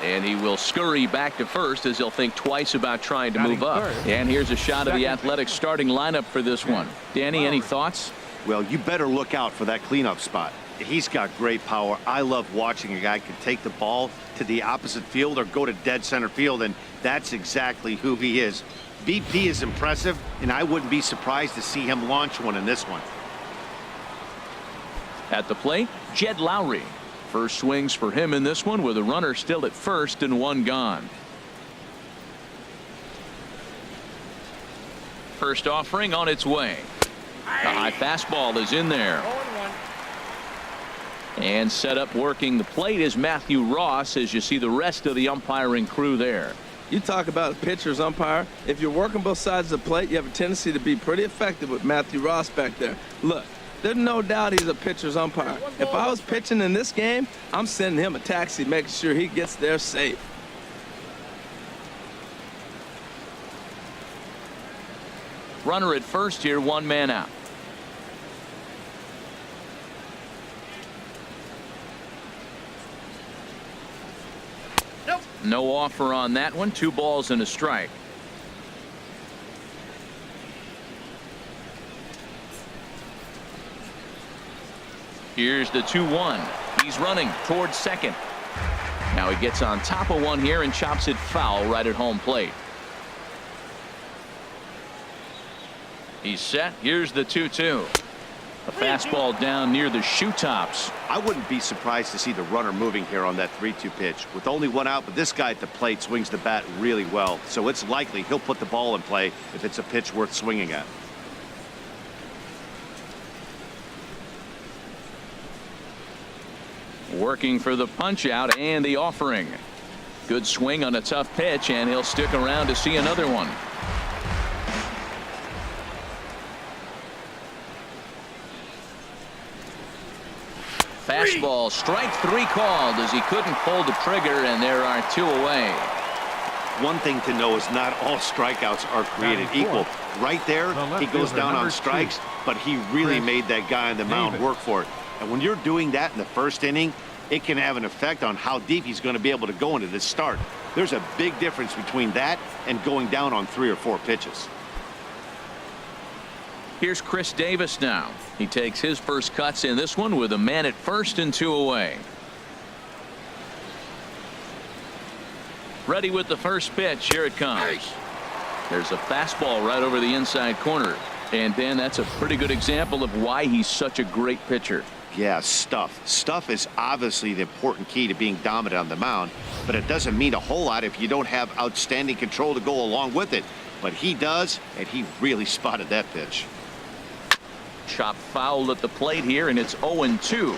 And he will scurry back to first as he'll think twice about trying to move up. And here's a shot of the Athletics starting lineup for this one. Danny, any thoughts? Well, you better look out for that cleanup spot. He's got great power. I love watching a guy can take the ball to the opposite field or go to dead center field, and that's exactly who he is. BP is impressive, and I wouldn't be surprised to see him launch one in this one. At the plate, Jed Lowry. First swings for him in this one with a runner still at first and one gone. First offering on its way. The high fastball is in there. And set up working the plate is Matthew Ross as you see the rest of the umpiring crew there. You talk about a pitcher's umpire. If you're working both sides of the plate, you have a tendency to be pretty effective with Matthew Ross back there. Look, there's no doubt he's a pitcher's umpire. If I was pitching in this game, I'm sending him a taxi, making sure he gets there safe. Runner at first here, one man out. No offer on that one. 2 balls and a strike. Here's the 2-1. He's running towards second. Now he gets on top of one here and chops it foul right at home plate. He's set. Here's the 2-2. A fastball down near the shoe tops. I wouldn't be surprised to see the runner moving here on that 3-2 pitch. With only one out, but this guy at the plate swings the bat really well, so it's likely he'll put the ball in play if it's a pitch worth swinging at. Working for the punch out and the offering. Good swing on a tough pitch, and he'll stick around to see another one. Fastball, strike 3 called as he couldn't pull the trigger, and there are 2 away. One thing to know is not all strikeouts are created equal. Right there, he goes down on strikes, but he really made that guy on the mound work for it. And when you're doing that in the first inning, it can have an effect on how deep he's going to be able to go into this start. There's a big difference between that and going down on 3 or 4 pitches. Here's Chris Davis now. He takes his first cuts in this one with a man at first and 2 away. Ready with the first pitch. Here it comes. There's a fastball right over the inside corner. And Ben, that's a pretty good example of why he's such a great pitcher. Yeah, stuff. Stuff is obviously the important key to being dominant on the mound, but it doesn't mean a whole lot if you don't have outstanding control to go along with it. But he does, and he really spotted that pitch. Chop foul at the plate here, and it's 0-2.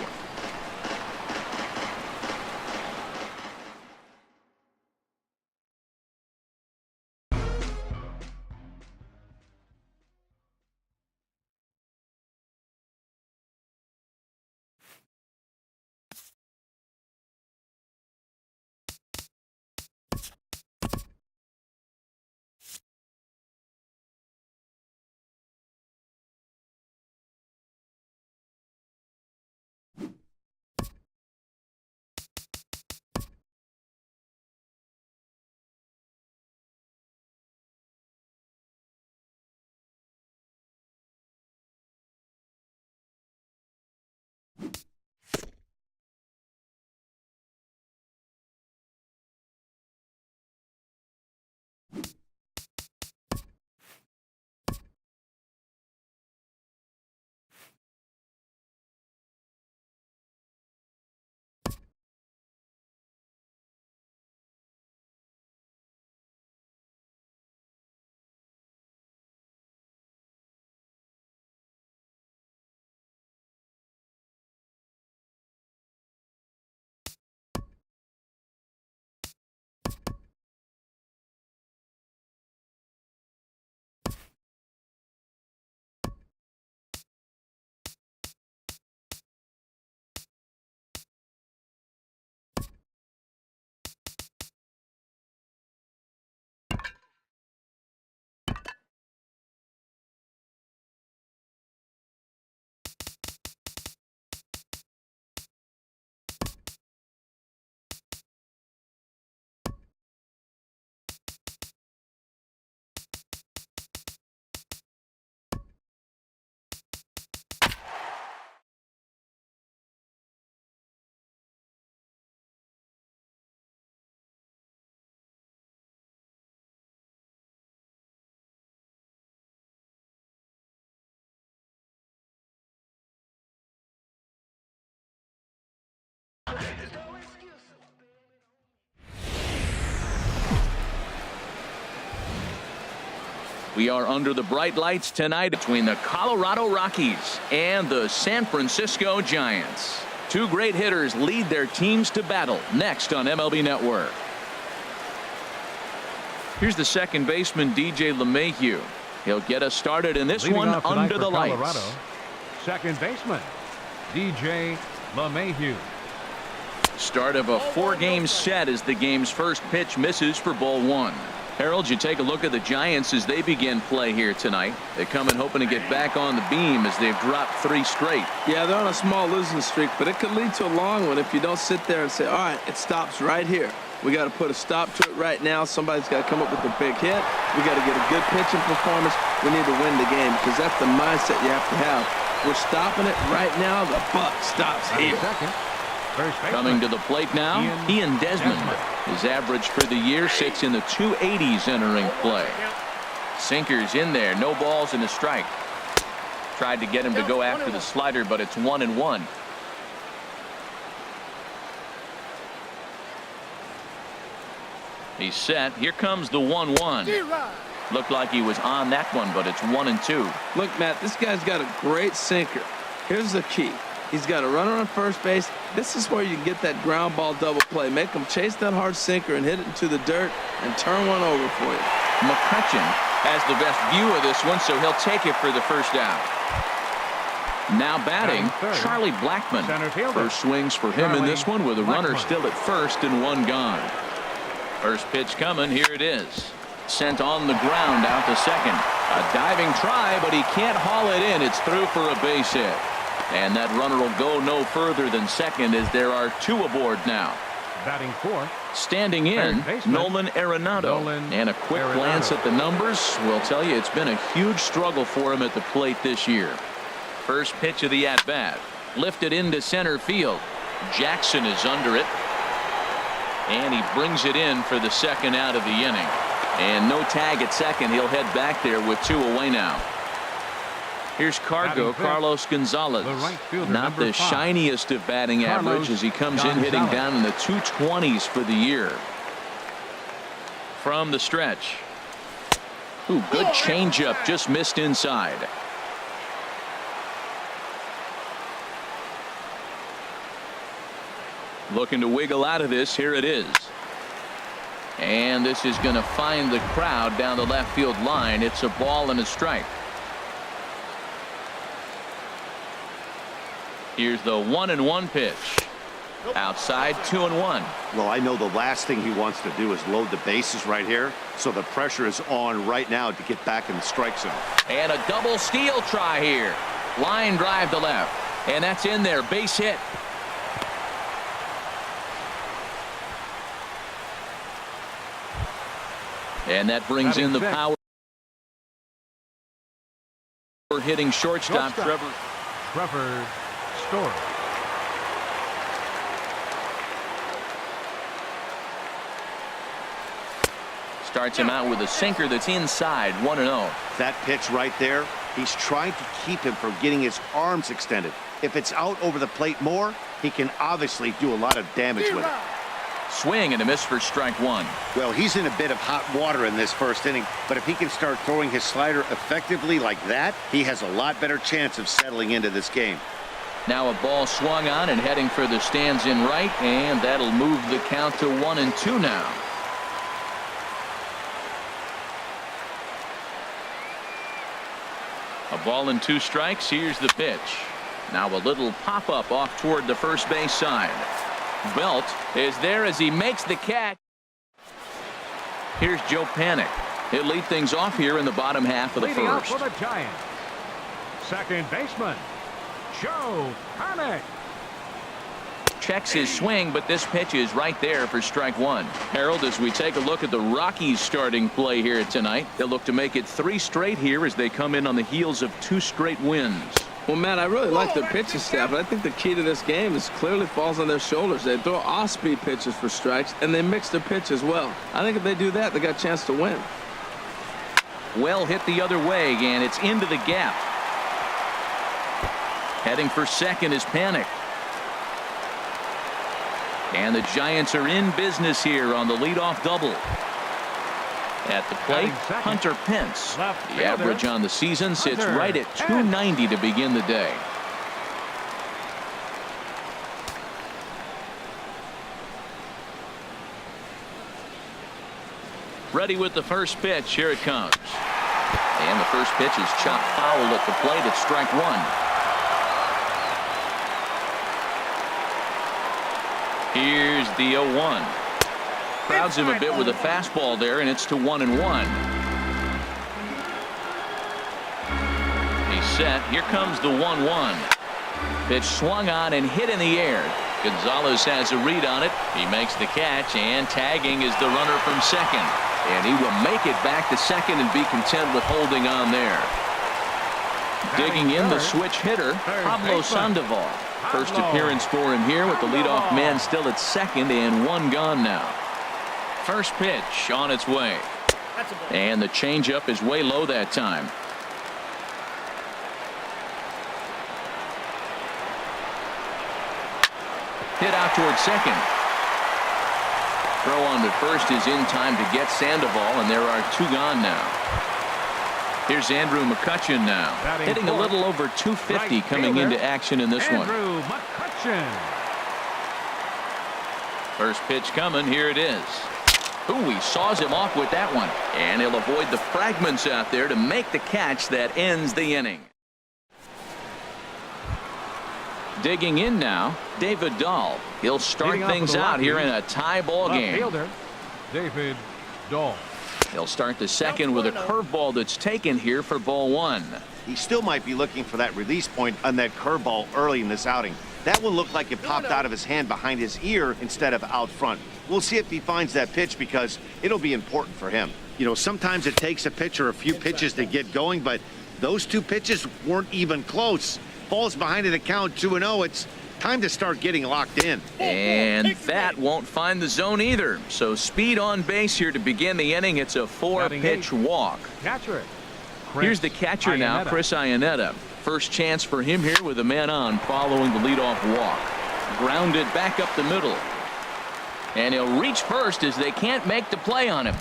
We are under the bright lights tonight between the Colorado Rockies and the San Francisco Giants. Two great hitters lead their teams to battle next on MLB Network. Here's the second baseman, DJ LeMahieu. He'll get us started in this one under the lights. Colorado, second baseman, DJ LeMahieu. Start of a four-game set as the game's first pitch misses for ball one. Harold, you take a look at the Giants as they begin play here tonight. They come in hoping to get back on the beam as they've dropped 3 straight. Yeah, they're on a small losing streak, but it could lead to a long one if you don't sit there and say, all right, it stops right here. We got to put a stop to it right now. Somebody's got to come up with a big hit. We got to get a good pitching performance. We need to win the game because that's the mindset you have to have. We're stopping it right now. The buck stops here. Coming to the plate now, Ian Desmond. His average for the year sits in the 280s entering play. Sinkers in there, no balls and a strike. Tried to get him to go after the slider, but it's 1-1. He's set. Here comes the 1-1. Looked like he was on that one, but it's 1-2. Look, Matt, this guy's got a great sinker. Here's the key. He's got a runner on first base. This is where you get that ground ball double play. Make him chase that hard sinker and hit it into the dirt and turn one over for you. McCutcheon has the best view of this one, so he'll take it for the first out. Now batting, Charlie Blackmon. First swings for him in this one with a runner still at first and one gone. First pitch coming. Here it is. Sent on the ground out to second. A diving try, but he can't haul it in. It's through for a base hit. And that runner will go no further than second as there are 2 aboard now. Batting fourth. Standing in, Nolan Arenado. And a quick glance at the numbers will tell you it's been a huge struggle for him at the plate this year. First pitch of the at-bat. Lifted into center field. Jackson is under it. And he brings it in for the second out of the inning. And no tag at second. He'll head back there with 2 away now. Here's Carlos Gonzalez. Not the shiniest of batting average as he comes in hitting down in the 220s for the year. From the stretch. Ooh, good changeup, just missed inside. Looking to wiggle out of this. Here it is. And this is going to find the crowd down the left field line. It's a ball and a strike. Here's the 1-1 pitch. Outside, 2-1. Well, I know the last thing he wants to do is load the bases right here, so the pressure is on right now to get back in the strike zone. And a double steal try here. Line drive to left. And that's in there. Base hit. And that brings in the power hitting shortstop Trevor Story. Starts him out with a sinker that's inside. 1-0. That pitch right there, he's trying to keep him from getting his arms extended. If it's out over the plate more, he can obviously do a lot of damage with it. Swing and a miss for strike 1. Well, he's in a bit of hot water in this first inning, but if he can start throwing his slider effectively like that, he has a lot better chance of settling into this game. Now a ball swung on and heading for the stands in right, and that'll move the count to 1-2 now. A ball and 2 strikes. Here's the pitch. Now a little pop-up off toward the first base side. Belt is there as he makes the catch. Here's Joe Panik. He'll lead things off here in the bottom half of the Leading first. up for the Giants, second baseman, Joe Panik. Checks his swing, but this pitch is right there for strike 1. Harold, as we take a look at the Rockies starting play here tonight, they'll look to make it 3 straight here as they come in on the heels of 2 straight wins. Well, Matt, I really like their pitching staff, but I think the key to this game is clearly falls on their shoulders. They throw off-speed pitches for strikes, and they mix their pitch as well. I think if they do that, they got a chance to win. Well hit the other way, and it's into the gap. Heading for second is Panik. And the Giants are in business here on the leadoff double. At the plate, Hunter Pence. The average on the season sits right at 290 to begin the day. Ready with the first pitch. Here it comes. And the first pitch is chopped foul at the plate. It's strike one. Here's the 0-1. Crowds him a bit with a fastball there, and it's to 1-1. He's set. Here comes the 1-1. Pitch swung on and hit in the air. Gonzalez has a read on it. He makes the catch, and tagging is the runner from second. And he will make it back to second and be content with holding on there. Digging in the switch hitter, Pablo Sandoval. First appearance for him here with the leadoff man still at second and one gone now. First pitch on its way. And the changeup is way low that time. Hit out toward second. Throw on to first is in time to get Sandoval, and there are two gone now. Here's Andrew McCutchen now, hitting a little over 250 coming into action in this one. Andrew McCutchen. First pitch coming. Here it is. Ooh, he saws him off with that one, and he'll avoid the fragments out there to make the catch that ends the inning. Digging in now, David Dahl. He'll start things out here in a tie ball game. Fielder, David Dahl. He'll start the second with a curveball that's taken here for ball one. He still might be looking for that release point on that curveball early in this outing. That one looked like it popped out of his hand behind his ear instead of out front. We'll see if he finds that pitch because it'll be important for him. You know, sometimes it takes a pitcher a few pitches to get going, but those two pitches weren't even close. Falls behind an account 2-0. It's time to start getting locked in. And that won't find the zone either. So speed on base here to begin the inning. It's a 4-pitch walk. Catcher. Here's the catcher now, Chris Iannetta. First chance for him here with a man on following the leadoff walk. Grounded back up the middle. And he'll reach first as they can't make the play on him.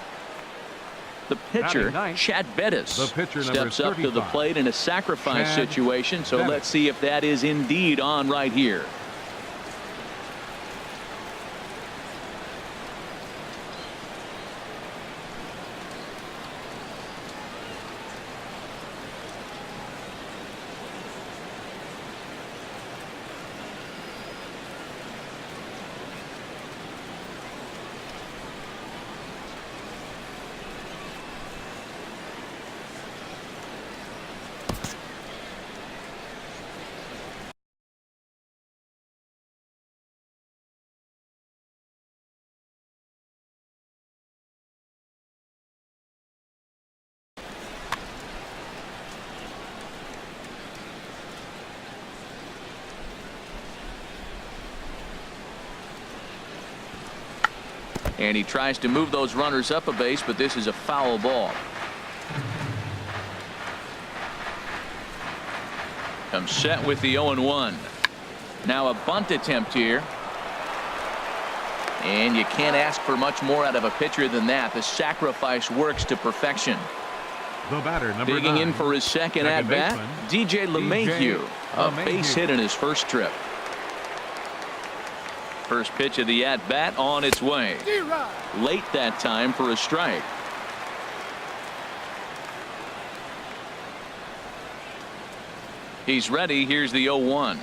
The pitcher, Chad Bettis, steps up to the plate in a sacrifice situation. So let's see if that is indeed on right here. And he tries to move those runners up a base, but this is a foul ball. Comes set with the 0-1. Now a bunt attempt here. And you can't ask for much more out of a pitcher than that. The sacrifice works to perfection. The batter, number Digging 9, in for his second at-bat, DJ LeMahieu. A base hit in his first trip. First pitch of the at-bat on its way. Late that time for a strike. He's ready. Here's the 0-1.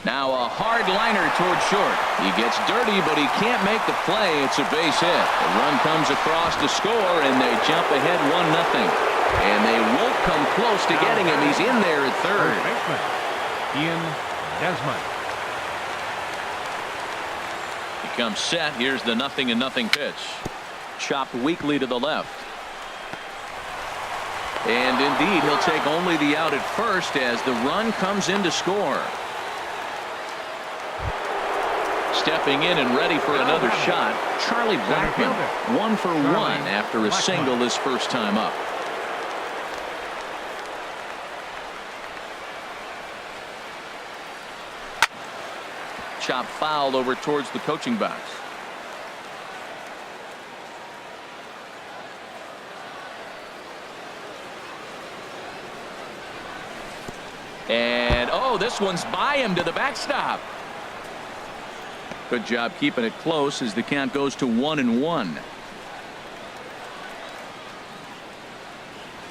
Now a hard liner toward short. He gets dirty, but he can't make the play. It's a base hit. The run comes across to score, and they jump ahead 1-0. And they won't come close to getting him. He's in there at third. Ian Desmond. He comes set. Here's the 0-0 pitch. Chopped weakly to the left. And indeed, he'll take only the out at first as the run comes in to score. Stepping in and ready for another shot, Charlie Blackmon, 1 for 1 after a single his first time up. chop foul over towards the coaching box. And, oh, this one's by him to the backstop. Good job keeping it close as the count goes to 1-1.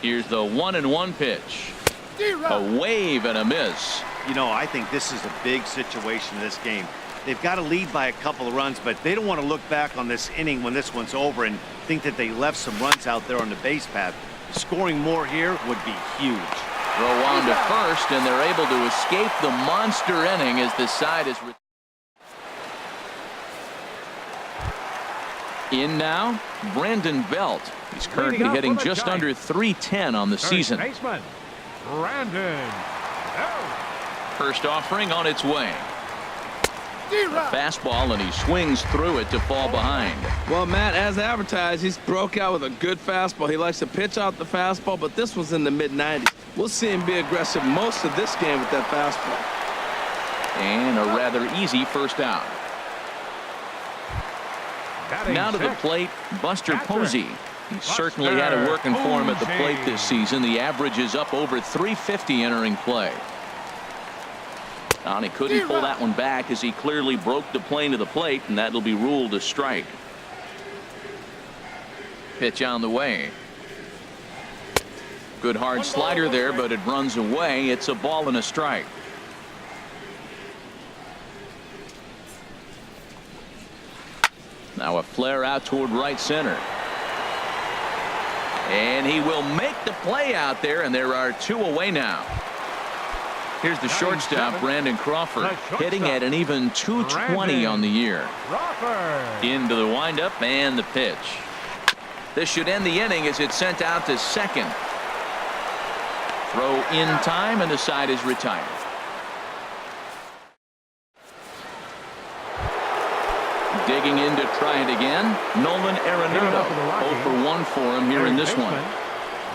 Here's the 1-1 pitch. A wave and a miss. You know, I think this is a big situation in this game. They've got to lead by a couple of runs, but they don't want to look back on this inning when this one's over and think that they left some runs out there on the base path. Scoring more here would be huge. Throw on to first, and they're able to escape the monster inning as the side is in now. Brandon Belt. He's currently hitting just under .310 on the season. Baseman, Brandon Belt. First offering on its way. A fastball, and he swings through it to fall behind. Well, Matt, as advertised, he's broke out with a good fastball. He likes to pitch out the fastball, but this was in the mid-90s. We'll see him be aggressive most of this game with that fastball. And a rather easy first out. Now to the plate, Buster Posey. He certainly had it working for him at the plate this season. The average is up over .350 entering play. And he couldn't pull that one back as he clearly broke the plane to the plate, and that'll be ruled a strike. Pitch on the way. Good hard slider there, but it runs away. It's a ball and a strike. Now a flare out toward right center. And he will make the play out there, and there are two away now. Here's the shortstop, Brandon Crawford, hitting at an even .220 on the year. Into the windup and the pitch. This should end the inning as it's sent out to second. Throw in time, and the side is retired. Digging in to try it again, Nolan Arenado. 0 for 1 for him here in this one.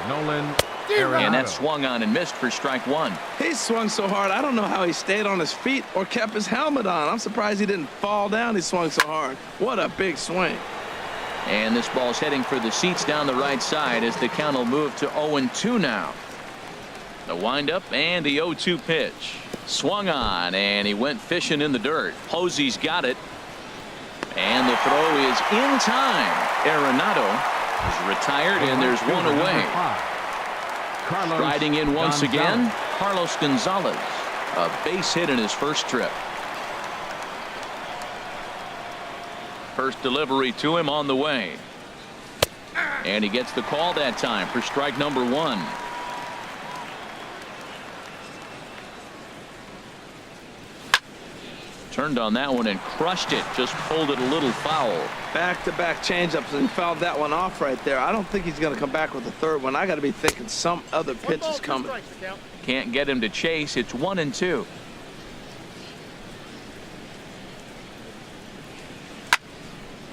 Nolan. And that swung on and missed for strike one. He swung so hard, I don't know how he stayed on his feet or kept his helmet on. I'm surprised he didn't fall down. He swung so hard. What a big swing. And this ball's heading for the seats down the right side as the count will move to 0-2 now. The windup and the 0-2 pitch. Swung on, and he went fishing in the dirt. Posey's got it. And the throw is in time. Arenado is retired, and there's one away. Riding in once again, Carlos Gonzalez. A base hit in his first trip. First delivery to him on the way. And he gets the call that time for strike number one. Turned on that one and crushed it. Just pulled it a little foul. Back-to-back changeups, and fouled that one off right there. I don't think he's going to come back with a third one. I got to be thinking some other pitch is coming. Can't get him to chase. It's 1-2.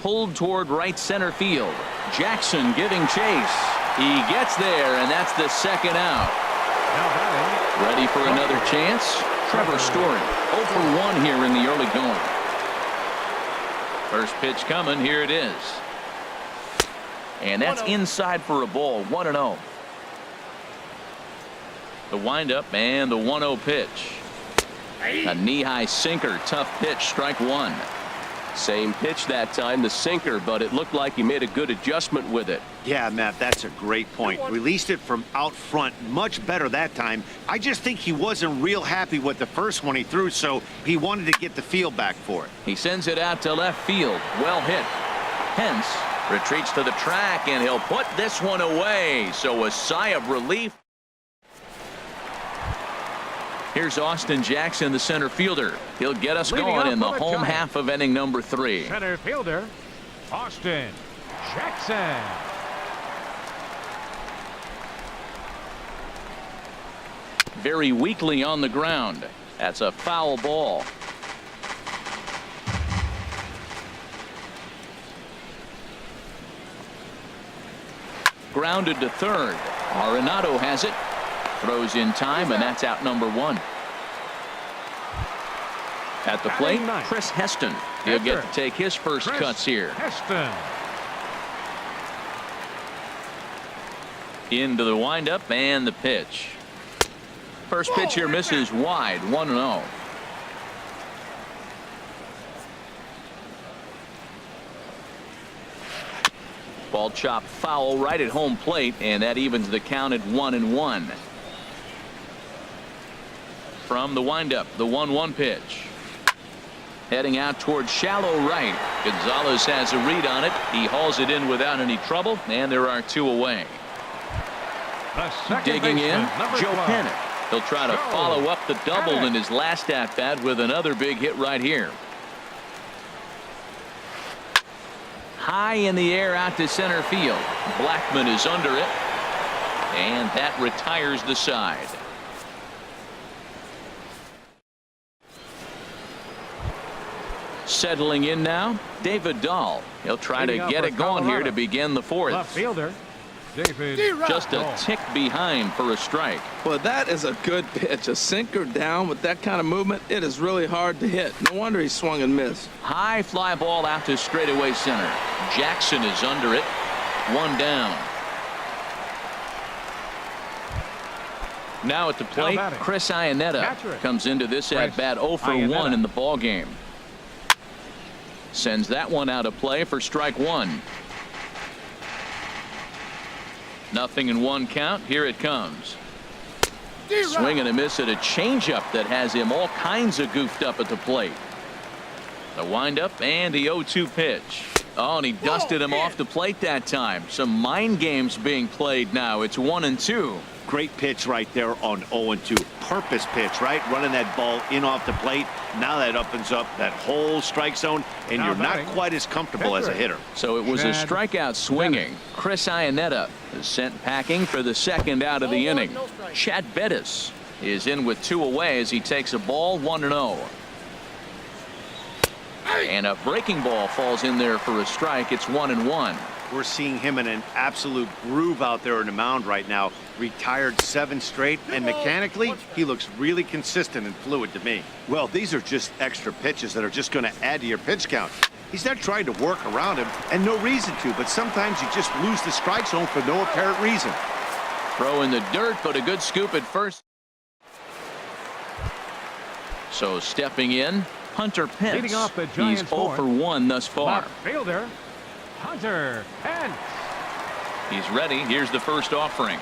Pulled toward right center field. Jackson giving chase. He gets there, and that's the second out. Ready for another chance? Trevor Story. 0 for 1 here in the early going. First pitch coming. Here it is. And that's inside for a ball. 1-0. The windup and the 1-0 pitch. A knee-high sinker. Tough pitch. Strike one. Same pitch that time, the sinker, but it looked like he made a good adjustment with it. Yeah, Matt, that's a great point. Released it from out front much better that time. I just think he wasn't real happy with the first one he threw, so he wanted to get the feel back for it. He sends it out to left field. Well hit. Hence retreats to the track, and he'll put this one away. So a sigh of relief. Here's Austin Jackson, the center fielder. He'll get us going in the home half of inning number 3. Center fielder, Austin Jackson. Very weakly on the ground. That's a foul ball. Grounded to third. Arenado has it. Throws in time, and that's out number 1. At the plate, Chris Heston. He'll get to take his first cuts here. Heston. Into the windup and the pitch. First pitch here misses wide, 1-0. Ball chopped foul right at home plate, and that evens the count at 1-1. From the windup, the 1-1 pitch. Heading out towards shallow right. Gonzalez has a read on it. He hauls it in without any trouble, and there are 2 away. Digging in, Joe Panic. He'll try to follow up the double in his last at-bat with another big hit right here. High in the air out to center field. Blackman is under it, and that retires the side. Settling in now, David Dahl. He'll try to get it going here to begin the 4th. Left fielder, David. Just a tick behind for a strike. Well, that is a good pitch. A sinker down with that kind of movement, it is really hard to hit. No wonder he swung and missed. High fly ball out to straightaway center. Jackson is under it. 1 down. Now at the plate, Chris Iannetta comes into this at-bat 0 for 1 in the ball game. Sends that one out of play for strike 1. 0-1 count. Here it comes. Swing and a miss at a changeup that has him all kinds of goofed up at the plate. The windup and the 0-2 pitch. Oh, and he dusted him off the plate that time. Some mind games being played now. It's 1-2. Great pitch right there on 0-2. Purpose pitch, right? Running that ball in off the plate. Now that opens up that whole strike zone, and you're not quite as comfortable as a hitter. So it was a strikeout swinging. Chris Iannetta is sent packing for the 2nd out of the inning. Chad Bettis is in with 2 away as he takes a ball 1-0. And a breaking ball falls in there for a strike. It's 1-1. We're seeing him in an absolute groove out there in the mound right now. Retired 7 straight, and mechanically, he looks really consistent and fluid to me. Well, these are just extra pitches that are just going to add to your pitch count. He's not trying to work around him, and no reason to, but sometimes you just lose the strike zone for no apparent reason. Throw in the dirt, but a good scoop at first. So stepping in, Hunter Pence. Leading off the He's Giants 0 for 1 thus far. Left fielder, Hunter Pence. He's ready. Here's the first offering.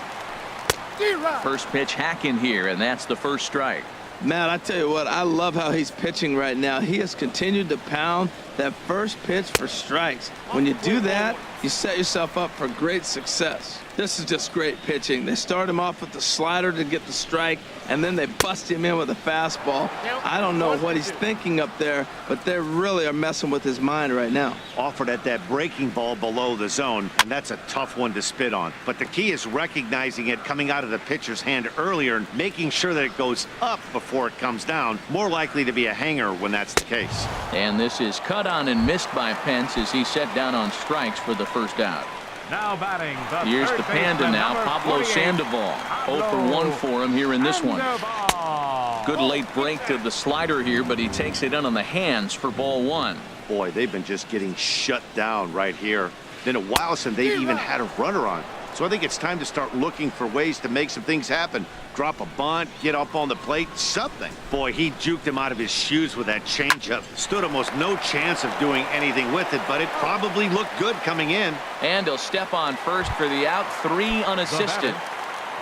First pitch hack in here, and that's the first strike. Man, I tell you what, I love how he's pitching right now. He has continued to pound that first pitch for strikes. When you do that, you set yourself up for great success. This is just great pitching. They start him off with the slider to get the strike, and then they bust him in with a fastball. I don't know what he's thinking up there, but they really are messing with his mind right now. Offered at that breaking ball below the zone, and that's a tough one to spit on. But the key is recognizing it coming out of the pitcher's hand earlier and making sure that it goes up before it comes down. More likely to be a hanger when that's the case. And this is cut on and missed by Pence as he set down on strikes for the first out. Now batting the Here's third the panda baseman, now, number Pablo 48, Sandoval. 0 for 1 for him here in this one. Sandoval. Good late break to the slider here, but he takes it in on the hands for ball 1. Boy, they've been just getting shut down right here. Been a while since they even had a runner on. So I think it's time to start looking for ways to make some things happen. Drop a bunt, get up on the plate, something. Boy, he juked him out of his shoes with that changeup. Stood almost no chance of doing anything with it, but it probably looked good coming in. And he'll step on first for the out, 3 unassisted.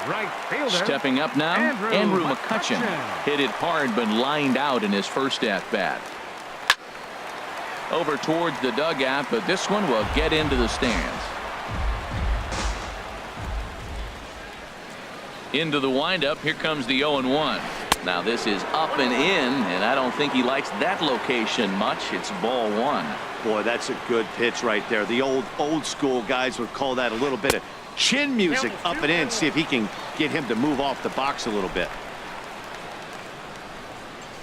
Right fielder. Stepping up now, Andrew McCutchen. Hit it hard, but lined out in his first at-bat. Over towards the dugout, but this one will get into the stands. Into the windup. Here comes the 0-1. Now this is up and in, and I don't think he likes that location much. It's ball 1. Boy, that's a good pitch right there. The old school guys would call that a little bit of chin music up and in. See if he can get him to move off the box a little bit.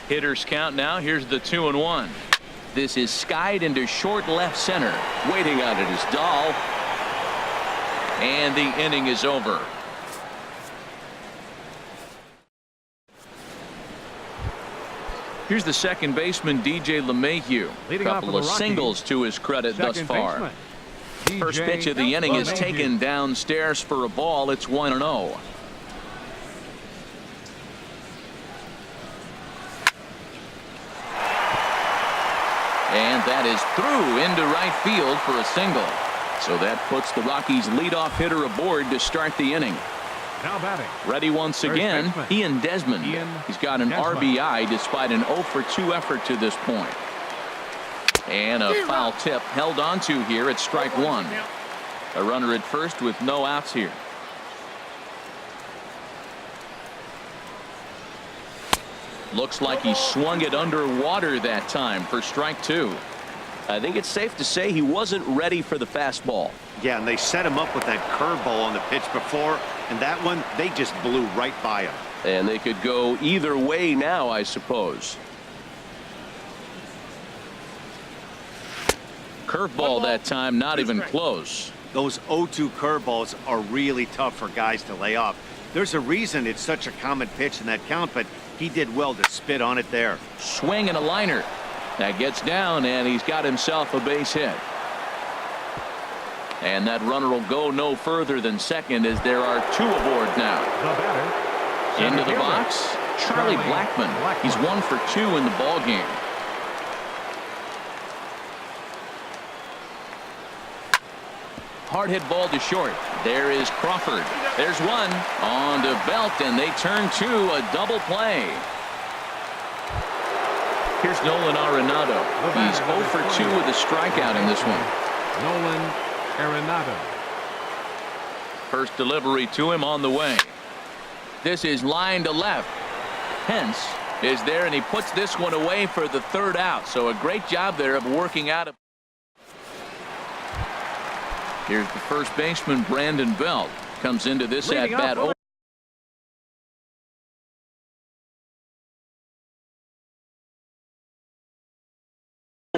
Hitters count now. Here's the 2-1. This is skied into short left center. Waiting on it is Dahl. And the inning is over. Here's the second baseman, DJ LeMahieu. A couple of singles to his credit thus far. First pitch of the inning is taken downstairs for a ball. It's 1-0. And that is through into right field for a single. So that puts the Rockies leadoff hitter aboard to start the inning. Now batting. Ready once again, Ian Desmond. He's got an RBI despite an 0 for 2 effort to this point. And a foul tip held onto here at strike one. A runner at first with no outs here. Looks like he swung it underwater that time for strike two. I think it's safe to say he wasn't ready for the fastball. Yeah, and they set him up with that curveball on the pitch before, and that one, they just blew right by him. And they could go either way now, I suppose. Curveball that time, not even close. Those 0-2 curveballs are really tough for guys to lay off. There's a reason it's such a common pitch in that count, but he did well to spit on it there. Swing and a liner. That gets down, and he's got himself a base hit. And that runner will go no further than second as there are two aboard now. The batter. Into the box, Charlie Blackmon. He's 1 for 2 in the ball game. Hard hit ball to short. There is Crawford. There's one on to Belt, and they turn to a double play. Here's Nolan Arenado. He's 0 for 2 with a strikeout in this one. Nolan Arenado. First delivery to him on the way. This is line to left. Pence is there, and he puts this one away for the third out. So a great job there of working out of. Here's the first baseman, Brandon Belt. Comes into this at bat.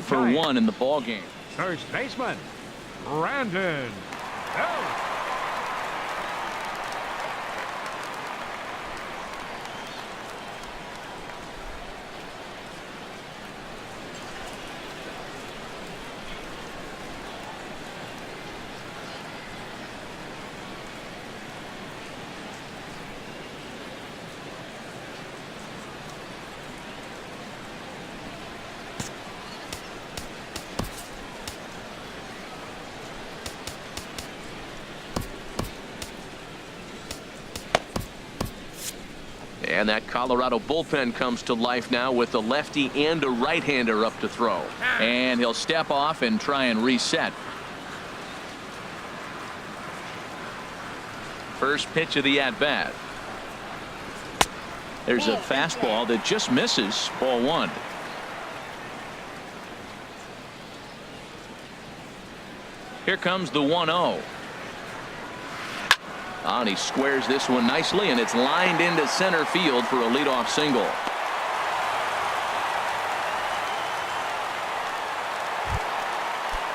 For 1 in the ball game. First baseman, Brandon Belt. And that Colorado bullpen comes to life now with a lefty and a right-hander up to throw. And he'll step off and try and reset. First pitch of the at-bat. There's a fastball that just misses. Ball 1. Here comes the 1-0. And he squares this one nicely, and it's lined into center field for a leadoff single.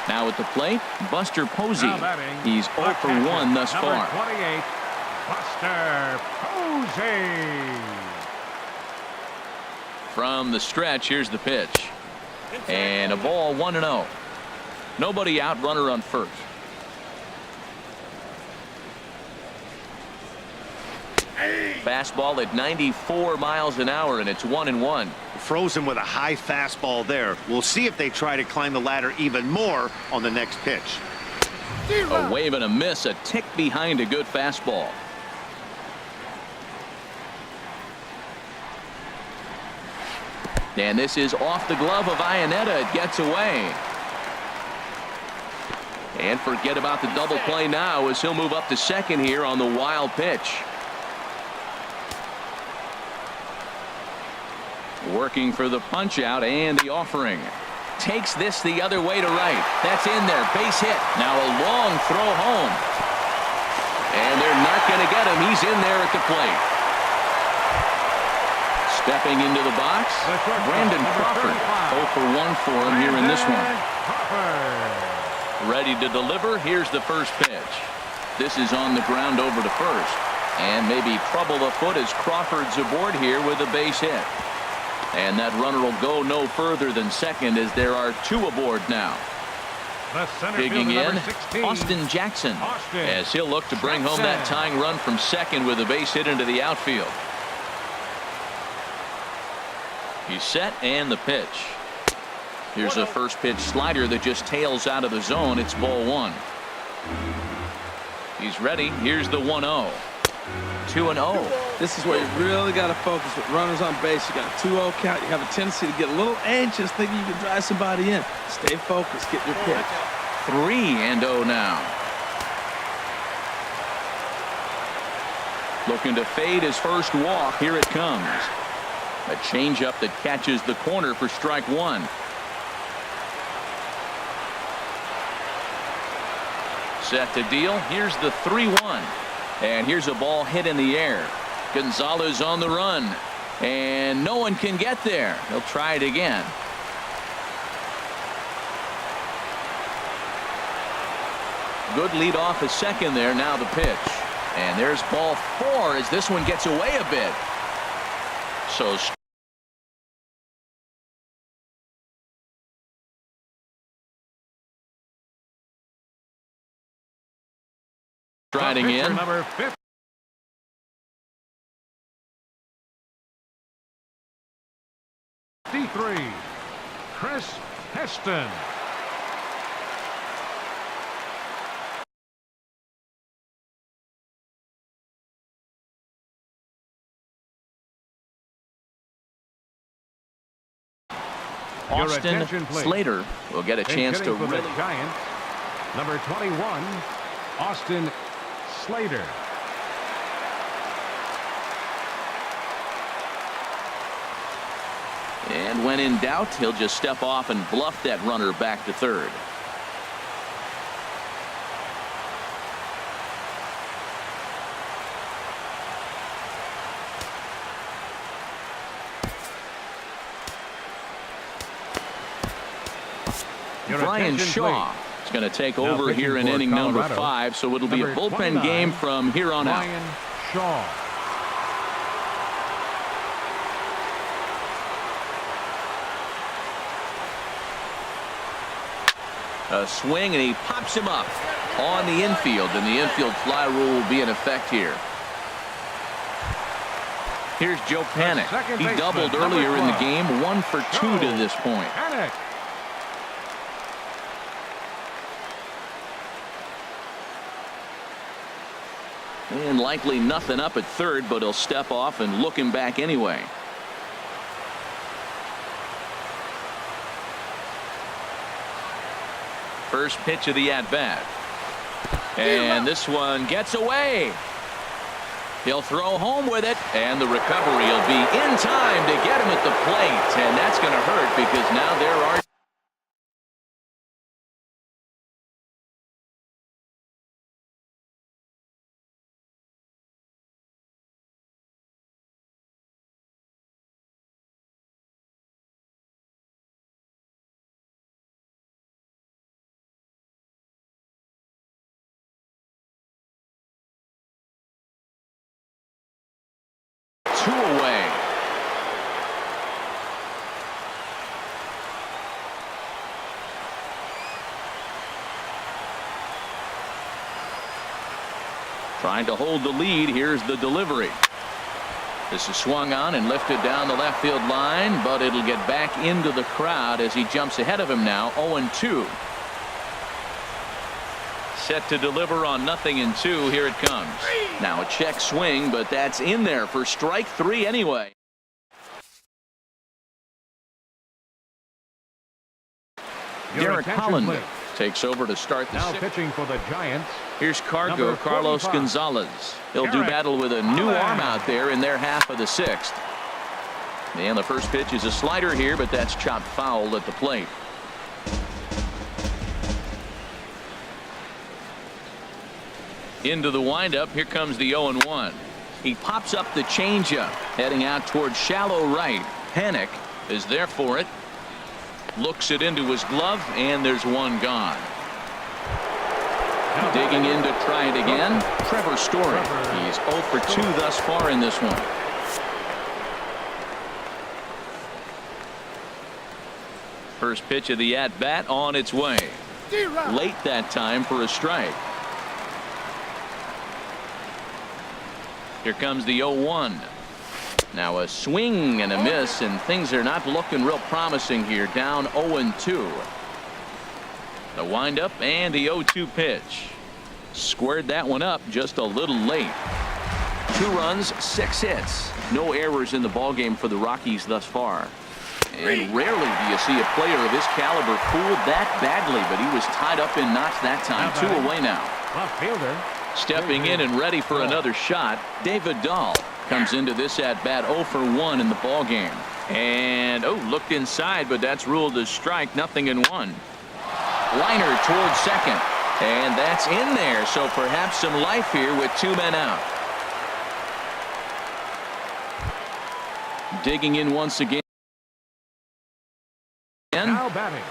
Now at the plate, Buster Posey. He's 0 for 1 thus far. 28, Buster Posey. From the stretch, here's the pitch. And a ball, 1-0. Nobody out, runner on first. Fastball at 94 miles an hour, and it's 1-1. Frozen with a high fastball there. We'll see if they try to climb the ladder even more on the next pitch. A wave and a miss, a tick behind a good fastball. And this is off the glove of Iannetta. It gets away. And forget about the double play now as he'll move up to second here on the wild pitch. Working for the punch out and the offering. Takes this the other way to right. That's in there. Base hit. Now a long throw home. And they're not going to get him. He's in there at the plate. Stepping into the box, Brandon Crawford. 0 for 1 for him here in this one. Ready to deliver. Here's the first pitch. This is on the ground over to first. And maybe trouble afoot as Crawford's aboard here with a base hit. And that runner will go no further than second as there are 2 aboard now. The center Digging fielder, in, number 16, Austin Jackson, Austin as he'll look to bring home that tying run from second with a base hit into the outfield. He's set and the pitch. Here's a first pitch slider that just tails out of the zone. It's ball 1. He's ready. Here's the 1-0. 2-0. This is where you really got to focus with runners on base. You got a 2-0 count. You have a tendency to get a little anxious thinking you can drive somebody in. Stay focused. Get your pitch. 3-0 now. Looking to fade his first walk. Here it comes. A changeup that catches the corner for strike 1. Set to deal. Here's the 3-1. And here's a ball hit in the air. Gonzalez on the run. And no one can get there. He'll try it again. Good lead off at second there. Now the pitch. And there's ball 4 as this one gets away a bit. So striding in. Number 53, Chris Heston. Austin Slater will get a chance to really. Giants, number 21, Austin Slater. And when in doubt, he'll just step off and bluff that runner back to third. Brian Shaw is going to take over here in inning number 5, so it'll be a bullpen game from here on out. Brian Shaw. A swing, and he pops him up on the infield, and the infield fly rule will be in effect here. Here's Joe Panik. He doubled earlier in the game, 1 for 2 to this point. Panik. And likely nothing up at third, but he'll step off and look him back anyway. First pitch of the at-bat. And this one gets away. He'll throw home with it, and the recovery will be in time to get him at the plate. And that's going to hurt because now there are two away. Trying to hold the lead. Here's the delivery. This is swung on and lifted down the left field line, but it'll get back into the crowd as he jumps ahead of him now. 0-2. Set to deliver on 0-2. Here it comes. Now a check swing, but that's in there for strike 3 anyway. Derek Holland takes over to start the now 6th. pitching for the Giants. Here's Cargo, Number Carlos 45. Gonzalez. He'll do Derek battle with a new Holland. arm out there in their half of the 6th. And the first pitch is a slider here, but that's chopped foul at the plate. Into the windup. Here comes the 0-1. He pops up the changeup, heading out towards shallow right. Panik is there for it. Looks it into his glove, and there's one gone. Digging in to try it again, Trevor Story. He's 0 for 2 thus far in this one. First pitch of the at-bat on its way. Late that time for a strike. Here comes the 0-1. Now a swing and a miss, and things are not looking real promising here. Down 0-2. The windup and the 0-2 pitch. Squared that one up just a little late. 2 runs, 6 hits. No errors in the ballgame for the Rockies thus far. And rarely do you see a player of his caliber fooled that badly, but he was tied up in knots that time. 2 away now. Left fielder. Stepping in and ready for another shot, David Dahl comes into this at-bat 0 for 1 in the ballgame. And, looked inside, but that's ruled as strike, 0-1. Liner towards second. And that's in there, so perhaps some life here with 2 men out. Digging in once again. Now batting.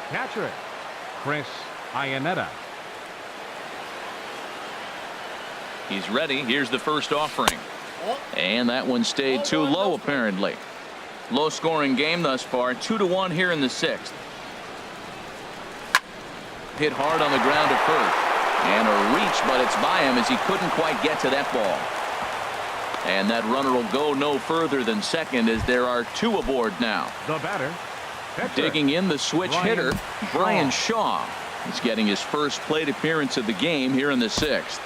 Catcher, Chris Iannetta. He's ready. Here's the first offering. And that one stayed too low, apparently. Low scoring game thus far. 2-1 here in the 6th. Hit hard on the ground at first. And a reach, but it's by him as he couldn't quite get to that ball. And that runner will go no further than second as there are 2 aboard now. The batter. Pitcher. Digging in the switch hitter, Brian Shaw. He's getting his first plate appearance of the game here in the 6th.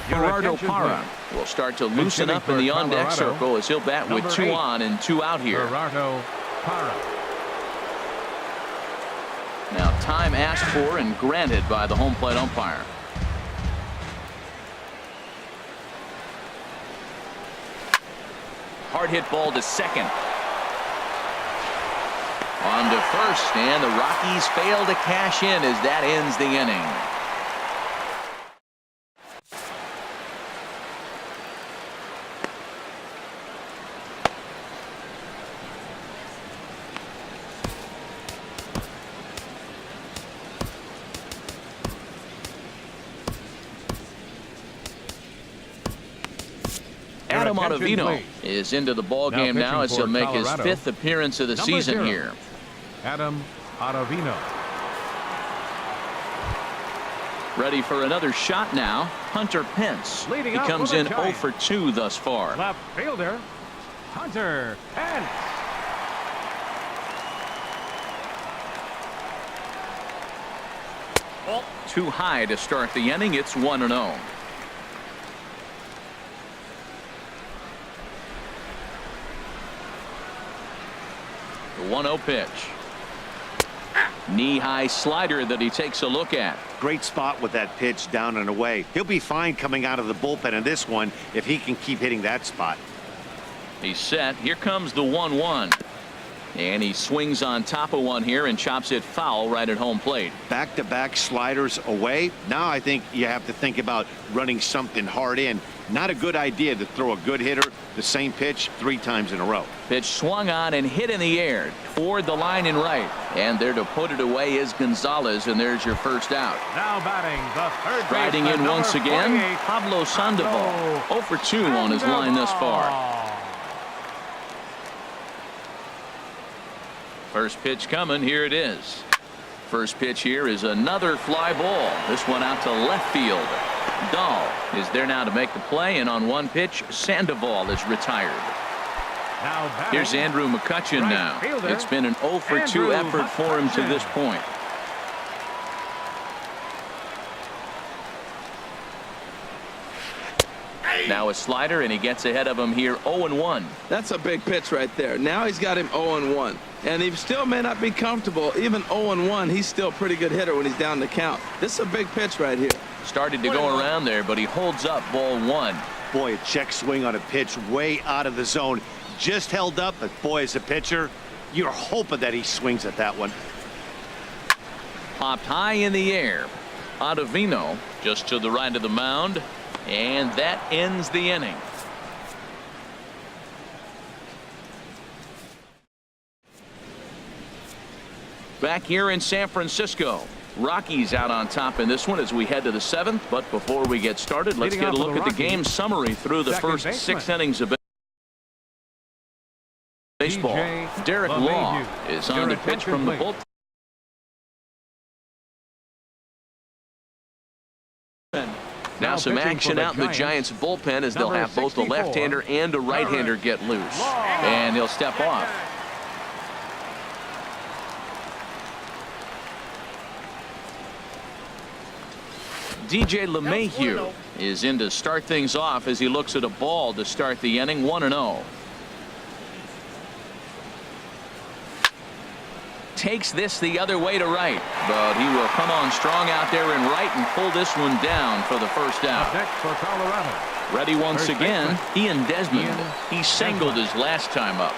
Gerardo Parra will start to loosen up in the on-deck circle as he'll bat with 2 on and 2 out here. Gerardo Parra. Now time asked for and granted by the home plate umpire. Hard hit ball to second. On to first, and the Rockies fail to cash in as that ends the inning. Adam Ottavino is into the ball game now as he'll make his 5th appearance of the season here. Adam Ottavino. Ready for another shot now. Hunter Pence. He comes in 0 for 2 thus far. Left fielder Hunter Pence. Too high to start the inning. It's 1-0. The 1-0 pitch. Knee-high slider that he takes a look at. Great spot with that pitch down and away. He'll be fine coming out of the bullpen in this one if he can keep hitting that spot. He's set. Here comes the 1-1. And he swings on top of one here and chops it foul right at home plate. Back-to-back sliders away. Now I think you have to think about running something hard in. Not a good idea to throw a good hitter the same pitch 3 times in a row. Pitch swung on and hit in the air toward the line and right. And there to put it away is Gonzalez, and there's your first out. Now batting the third Striding baseman, in once again, 48, Pablo Sandoval. 0 for 2 on his line thus far. First pitch coming. Here it is. First pitch here is another fly ball. This one out to left field. Dahl is there now to make the play, and on one pitch, Sandoval is retired. Here's Andrew McCutchen now. It's been an 0 for 2 effort for him to this point. Now a slider, and he gets ahead of him here 0-1. That's a big pitch right there. Now he's got him 0-1. And he still may not be comfortable. Even 0-1, he's still a pretty good hitter when he's down the count. This is a big pitch right here. Started to go around there, but he holds up ball 1. Boy, a check swing on a pitch way out of the zone. Just held up, but boy, as a pitcher, you're hoping that he swings at that one. Popped high in the air. Ottavino just to the right of the mound. And that ends the inning. Back here in San Francisco, Rockies out on top in this one as we head to the 7th. But before we get started, let's get a look at the game summary through the first 6 innings of baseball. Derek Law is on the pitch from the bullpen. Now some action out in the Giants bullpen as they'll have both a left-hander and a right-hander get loose. And he'll step off. DJ LeMahieu is in to start things off as he looks at a ball to start the inning. 1-0. Takes this the other way to right, but he will come on strong out there in right and pull this one down for the first out. Next for Colorado. Ready once again, Ian Desmond. He singled his last time up.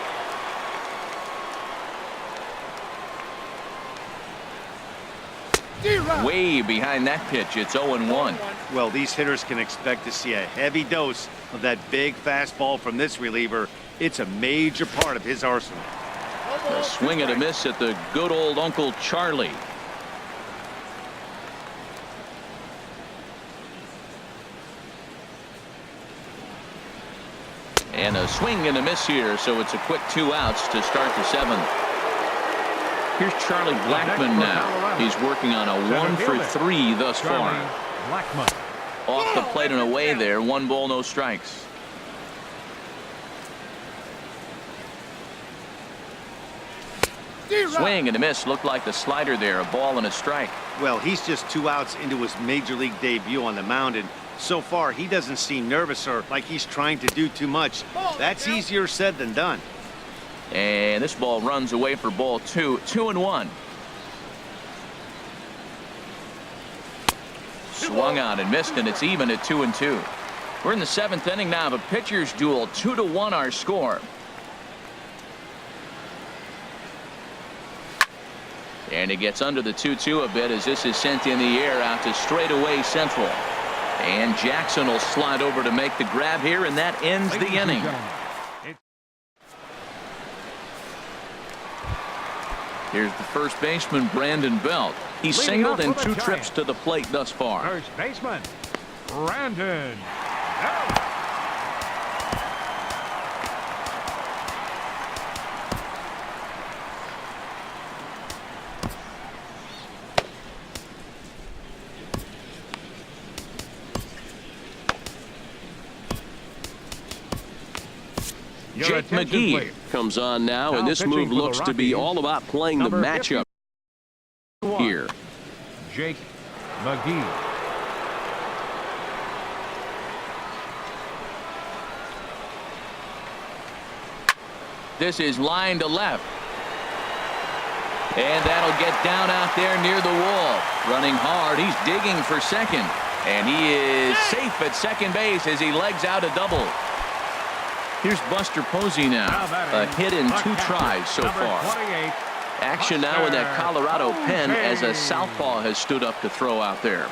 Way behind that pitch. It's 0-1. Well, these hitters can expect to see a heavy dose of that big fastball from this reliever. It's a major part of his arsenal. A swing and a miss at the good old Uncle Charlie. And a swing and a miss here, so it's a quick 2 outs to start the 7th. Here's Charlie Blackmon now. He's working on a 1-for-3 thus far. Off the plate and away there. 1 ball, no strikes. Swing and a miss. Looked like the slider there. A ball and a strike. Well, he's just 2 outs into his major league debut on the mound, and so far he doesn't seem nervous or like he's trying to do too much. That's easier said than done. And this ball runs away for ball 2. 2-1. Swung on and missed, and it's even at 2-2. We're in the 7th inning now of a pitcher's duel. 2-1 our score. And it gets under the 2-2 a bit as this is sent in the air out to straightaway central. And Jackson will slide over to make the grab here, and that ends the inning. Here's the first baseman, Brandon Belt. He's singled in 2 trips to the plate thus far. First baseman, Brandon Belt. Jake McGee comes on now, and this move looks to be all about playing the matchup here. Jake McGee. This is line to left. And that'll get down out there near the wall. Running hard. He's digging for second. And he is safe at second base as he legs out a double. Here's Buster Posey now. A hit in 2 tries so far. Action now in that Colorado pen as a southpaw has stood up to throw out there.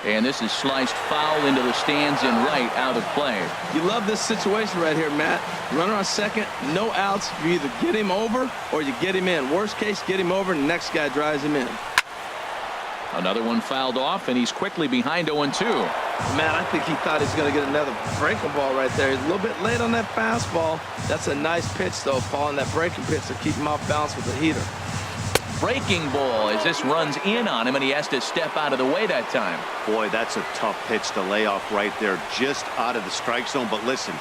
And this is sliced foul into the stands and right, out of play. You love this situation right here, Matt. Runner on second, no outs. You either get him over or you get him in. Worst case, get him over and the next guy drives him in. Another one fouled off, and he's quickly behind 0-2. Man, I think he thought he was going to get another breaking ball right there. He's a little bit late on that fastball. That's a nice pitch, though, following that breaking pitch to keep him off balance with the heater. Breaking ball as this runs in on him, and he has to step out of the way that time. Boy, that's a tough pitch to lay off right there, just out of the strike zone. But listen,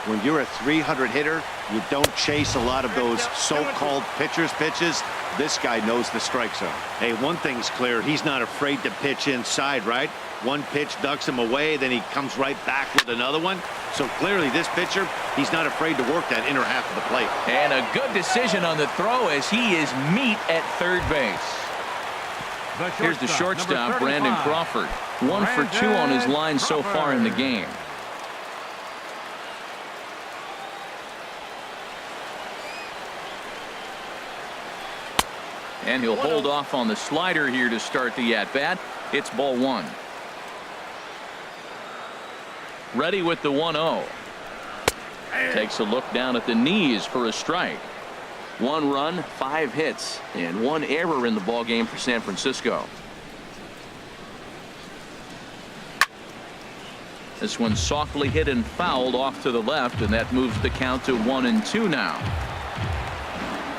when you're a 300 hitter, you don't chase a lot of those so-called pitcher's pitches. This guy knows the strike zone. Hey, one thing's clear. He's not afraid to pitch inside, right? One pitch ducks him away, then he comes right back with another one. So clearly this pitcher, he's not afraid to work that inner half of the plate. And a good decision on the throw as he is meat at third base. Here's the shortstop, Brandon Crawford. 1 for 2 on his line so far in the game. And he'll hold off on the slider here to start the at-bat. It's ball 1. Ready with the 1-0. Takes a look down at the knees for a strike. 1 run, 5 hits, and 1 error in the ball game for San Francisco. This one softly hit and fouled off to the left, and that moves the count to 1-2 now.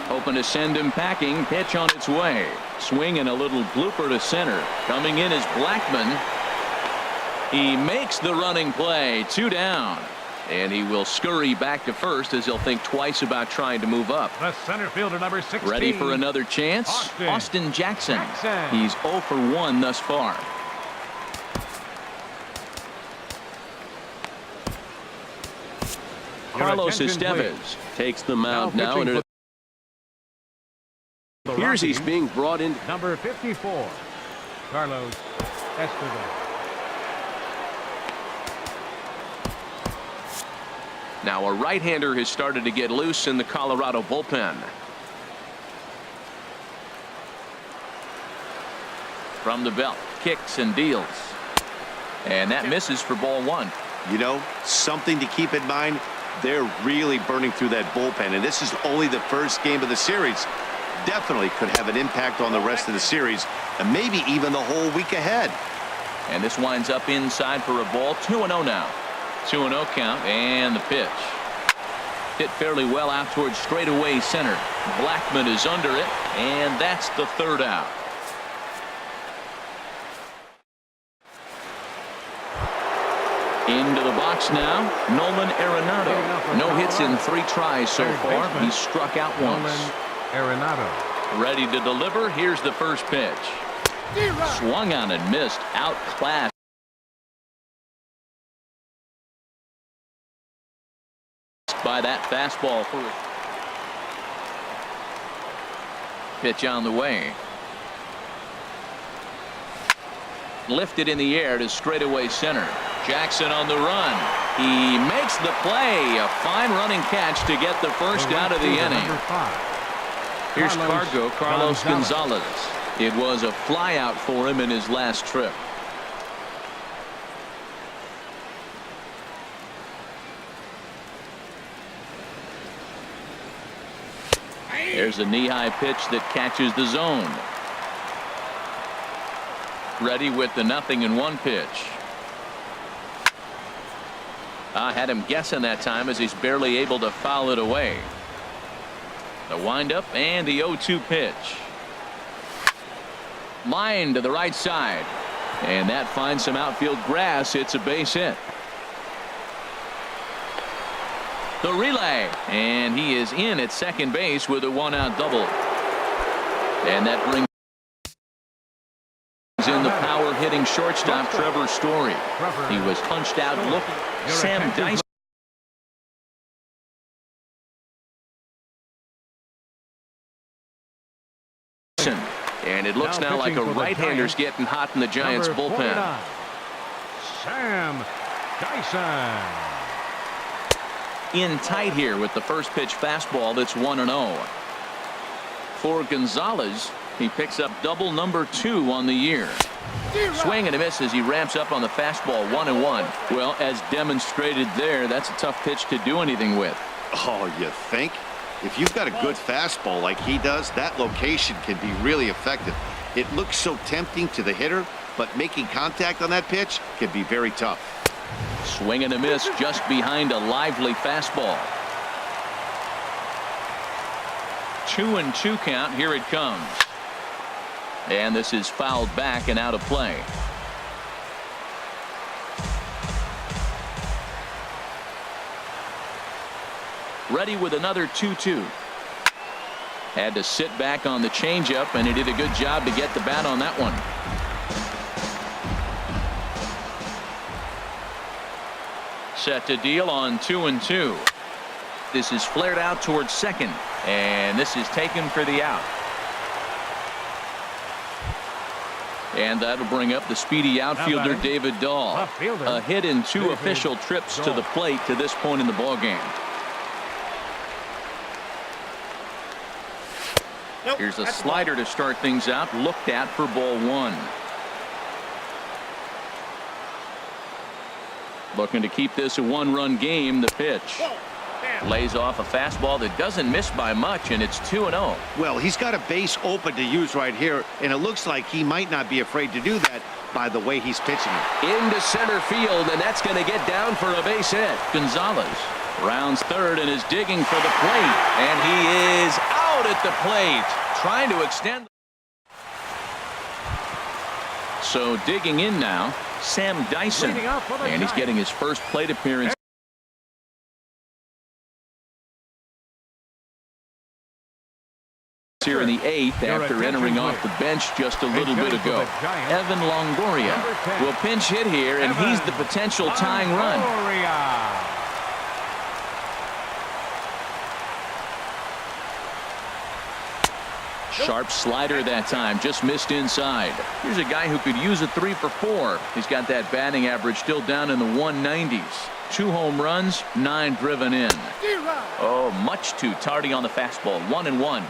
Hoping to send him packing. Pitch on its way. Swing and a little blooper to center. Coming in is Blackmon. He makes the running play. 2 down. And he will scurry back to first as he'll think twice about trying to move up. The center fielder, number 16. Ready for another chance? Austin Jackson. He's 0 for 1 thus far. Carlos Estevez takes the mound now, and it appears he's being brought in. Number 54, Carlos Estevez. Now a right-hander has started to get loose in the Colorado bullpen. From the belt, kicks and deals. And that misses for ball 1. You know, something to keep in mind, they're really burning through that bullpen, and this is only the first game of the series. Definitely could have an impact on the rest of the series, and maybe even the whole week ahead. And this winds up inside for a ball. 2-0 now. 2-0 count, and the pitch. Hit fairly well out towards straightaway center. Blackmon is under it, and that's the 3rd out. Into the box now, Nolan Arenado. No hits in 3 tries so far. He's struck out once. Arenado. Ready to deliver. Here's the first pitch. Swung on and missed. Outclassed by that fastball. Pitch on the way. Lifted in the air to straightaway center. Jackson on the run. He makes the play. A fine running catch to get the first out of the inning. Here's Carlos Gonzalez. It was a fly out for him in his last trip. There's a knee-high pitch that catches the zone. Ready with the 0-1 pitch. I had him guessing that time as he's barely able to foul it away. The windup and the 0-2 pitch. Line to the right side. And that finds some outfield grass. It's a base hit. The relay. And he is in at second base with a 1-out double. And that brings in the power-hitting shortstop Trevor Story. He was punched out looking. Sam Dyson. And it looks now like a right-hander's getting hot in the Giants bullpen. Sam Dyson. In tight here with the first pitch fastball that's 1-0. For Gonzalez, he picks up double number 2 on the year. Swing and a miss as he ramps up on the fastball. 1-1. Well, as demonstrated there, that's a tough pitch to do anything with. Oh, you think? If you've got a good fastball like he does, that location can be really effective. It looks so tempting to the hitter, but making contact on that pitch can be very tough. Swing and a miss just behind a lively fastball. 2-2 count. Here it comes. And this is fouled back and out of play. Ready with another 2-2. Had to sit back on the changeup, and he did a good job to get the bat on that one. Set to deal on 2-2. This is flared out towards second, and this is taken for the out. And that'll bring up the speedy outfielder David Dahl. A hit in 2 official trips to the plate to this point in the ballgame. Here's a slider to start things out, looked at for ball 1. Looking to keep this a 1-run game. The pitch. Lays off a fastball that doesn't miss by much, and it's 2-0. Well, he's got a base open to use right here, and it looks like he might not be afraid to do that by the way he's pitching it. Into center field, and that's going to get down for a base hit. Gonzalez rounds third and is digging for the plate, and he is out at the plate, trying to extend. So digging in now, Sam Dyson, and he's getting his first plate appearance here in the 8th after entering off the bench just a little bit ago. Evan Longoria will pinch hit here, and he's the potential tying run. Sharp slider that time, just missed inside. Here's a guy who could use a 3 for 4. He's got that batting average still down in the 190s. 2 home runs, 9 driven in. Oh, much too tardy on the fastball. 1-1.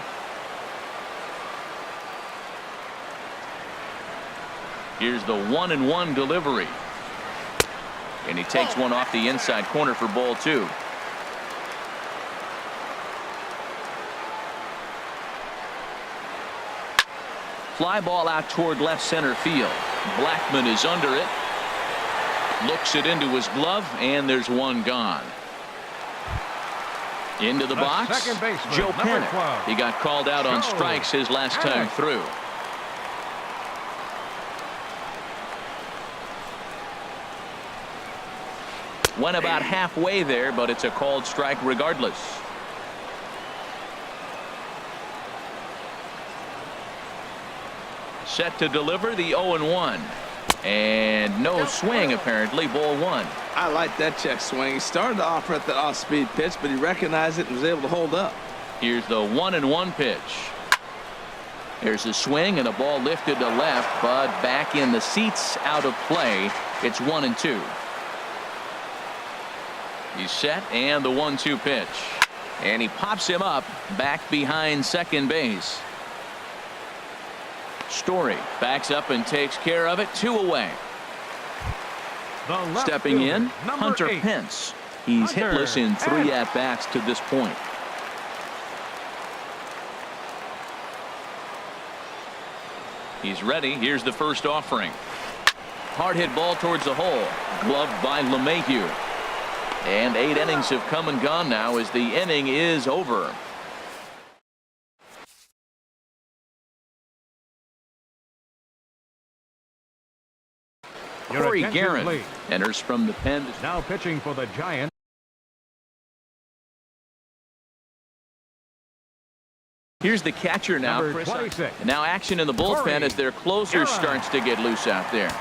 Here's the 1-1 delivery. And he takes one off the inside corner for ball 2. Fly ball out toward left center field. Blackman is under it. Looks it into his glove, and there's one gone. Into the box, Joe Panik. He got called out on strikes his last time through. Went about halfway there, but it's a called strike regardless. Set to deliver the 0-1. And no swing, apparently. Ball 1. I like that check swing. He started to offer at the off-speed pitch, but he recognized it and was able to hold up. Here's the 1-1 pitch. There's a swing and a ball lifted to left, but back in the seats, out of play. It's 1-2. He's set, and the 1-2 pitch. And he pops him up back behind second base. Story backs up and takes care of it. 2 away. Stepping in, Hunter Pence. He's hitless in 3 at-bats to this point. He's ready. Here's the first offering. Hard hit ball towards the hole. Gloved by LeMahieu. And 8 innings have come and gone now as the inning is over. Corey Guerin enters from the pen. Now pitching for the Giants. Here's the catcher now. Number 26. And now action in the bullpen as their closer starts to get loose out there.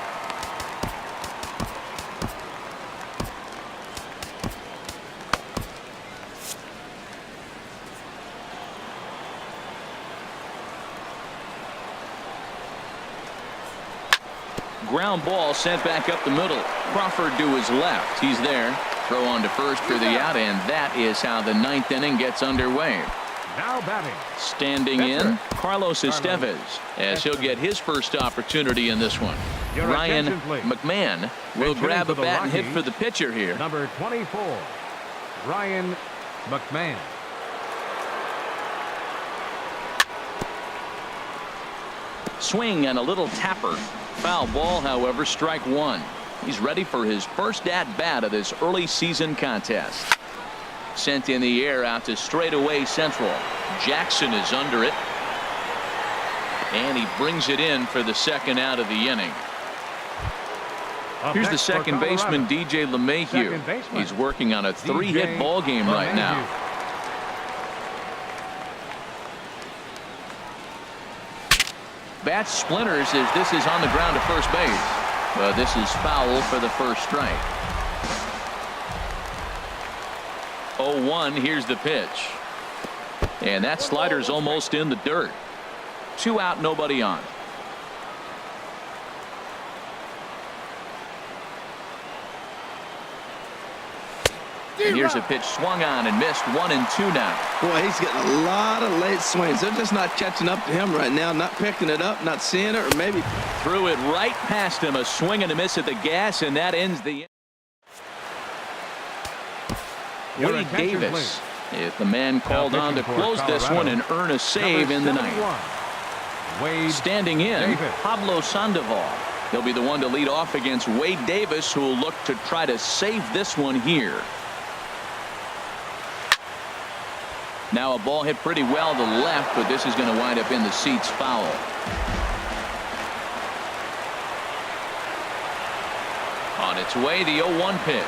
Ground ball sent back up the middle. Crawford to his left. He's there. Throw on to first for the out, and that is how the 9th inning gets underway. Now batting. Standing in, Carlos Estevez, as he'll get his first opportunity in this one. Ryan McMahon will grab a bat and hit for the pitcher here. Number 24, Ryan McMahon. Swing and a little tapper. Foul ball, however, strike 1. He's ready for his first at-bat of this early season contest. Sent in the air out to straightaway central. Jackson is under it. And he brings it in for the second out of the inning. Here's the second baseman, DJ LeMahieu. He's working on a 3-hit ball game right now. Bat splinters as this is on the ground to first base. But this is foul for the first strike. 0-1. Here's the pitch. And that slider's almost in the dirt. 2 out, nobody on. And here's a pitch swung on and missed. 1-2 now. Boy, he's getting a lot of late swings. They're just not catching up to him right now. Not picking it up, not seeing it, or maybe threw it right past him. A swing and a miss at the gas, and that ends the. Your Wade attention, Davis is the man called on to pitching for close this Colorado, one and earn a save in the ninth. 71, Wade Standing in, Davis. Pablo Sandoval. He'll be the one to lead off against Wade Davis, who will look to try to save this one here. Now a ball hit pretty well to left, but this is going to wind up in the seats foul. On its way, the 0-1 pitch.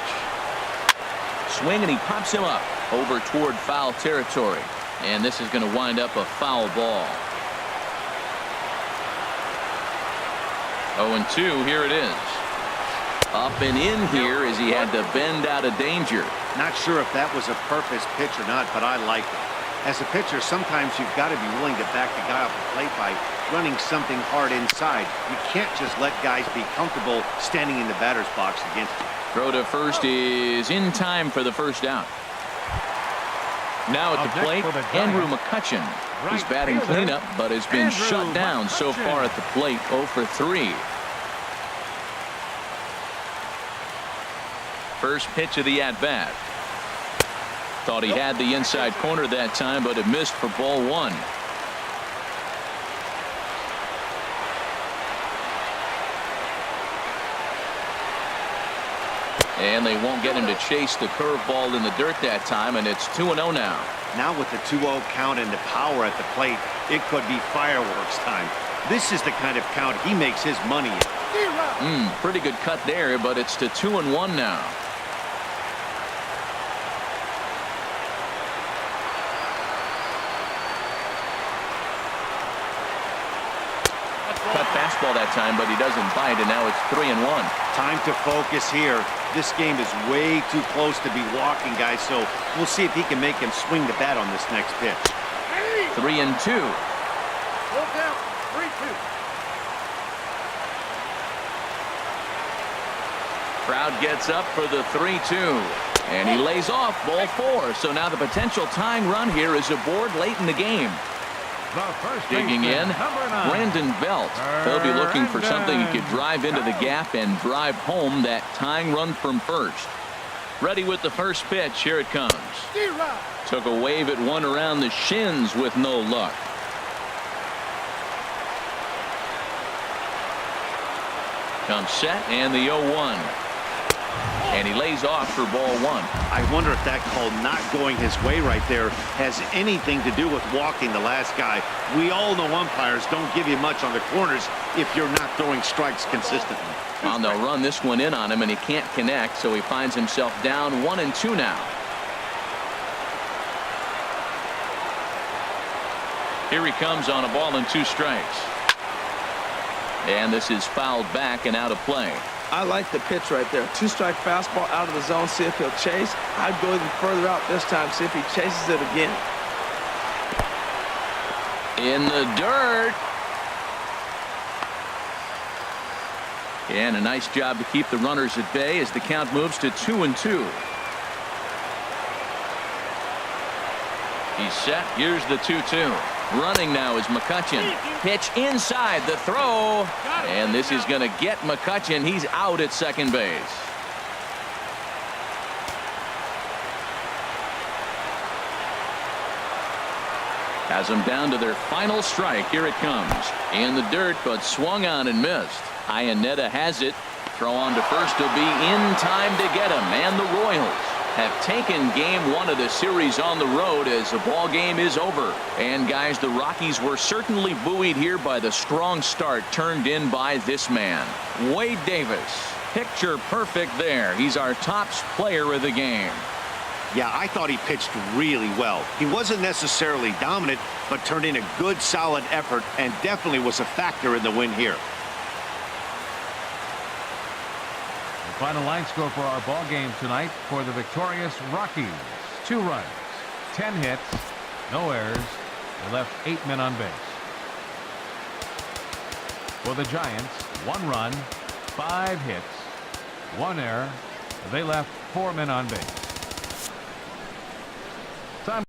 Swing, and he pops him up over toward foul territory. And this is going to wind up a foul ball. 0-2, here it is. Up and in here as he had to bend out of danger. Not sure if that was a purpose pitch or not, but I like it. As a pitcher, sometimes you've got to be willing to back the guy off the plate by running something hard inside. You can't just let guys be comfortable standing in the batter's box against you. Throw to first is in time for the first out. Now at the plate, Andrew McCutchen. He's batting cleanup, but has been shut down so far at the plate. 0 for 3. First pitch of the at-bat. Thought he had the inside corner that time, but it missed for ball 1. And they won't get him to chase the curveball in the dirt that time, and it's 2-0 now. Now with the 2-0 count and the power at the plate, it could be fireworks time. This is the kind of count he makes his money in. Pretty good cut there, but it's to 2-1 now. Cut fastball that time, but he doesn't bite, and now it's 3-1. Time to focus here. This game is way too close to be walking, guys, so we'll see if he can make him swing the bat on this next pitch. 3-2. Full count, 3-2. Crowd gets up for the 3-2. And he lays off ball 4. So now the potential tying run here is aboard late in the game. Digging in, Brandon Belt. He'll be looking for something he could drive into the gap and drive home that tying run from first. Ready with the first pitch. Here it comes. Took a wave at one around the shins with no luck. Comes set, and the 0-1. And he lays off for ball 1. I wonder if that call not going his way right there has anything to do with walking the last guy. We all know umpires don't give you much on the corners if you're not throwing strikes consistently. Well, they'll run this one in on him, and he can't connect, so he finds himself down 1-2 now. Here he comes on a ball and 2 strikes. And this is fouled back and out of play. I like the pitch right there. 2-strike fastball out of the zone. See if he'll chase. I'd go even further out this time. See if he chases it again. In the dirt. And a nice job to keep the runners at bay as the count moves to 2-2. He's set. Here's the 2-2. Running now is McCutchen. Pitch inside the throw. And this is going to get McCutchen. He's out at second base. Has them down to their final strike. Here it comes. In the dirt, but swung on and missed. Iannetta has it. Throw on to first will be in time to get him. And the Royals have taken game 1 of the series on the road as the ball game is over. And guys, the Rockies were certainly buoyed here by the strong start turned in by this man, Wade Davis. Picture perfect there. He's our top player of the game. Yeah, I thought he pitched really well. He wasn't necessarily dominant, but turned in a good, solid effort and definitely was a factor in the win here. Final line score for our ball game tonight for the victorious Rockies: 2 runs, 10 hits, no errors. They left 8 men on base. For the Giants, 1 run, 5 hits, 1 error. They left 4 men on base.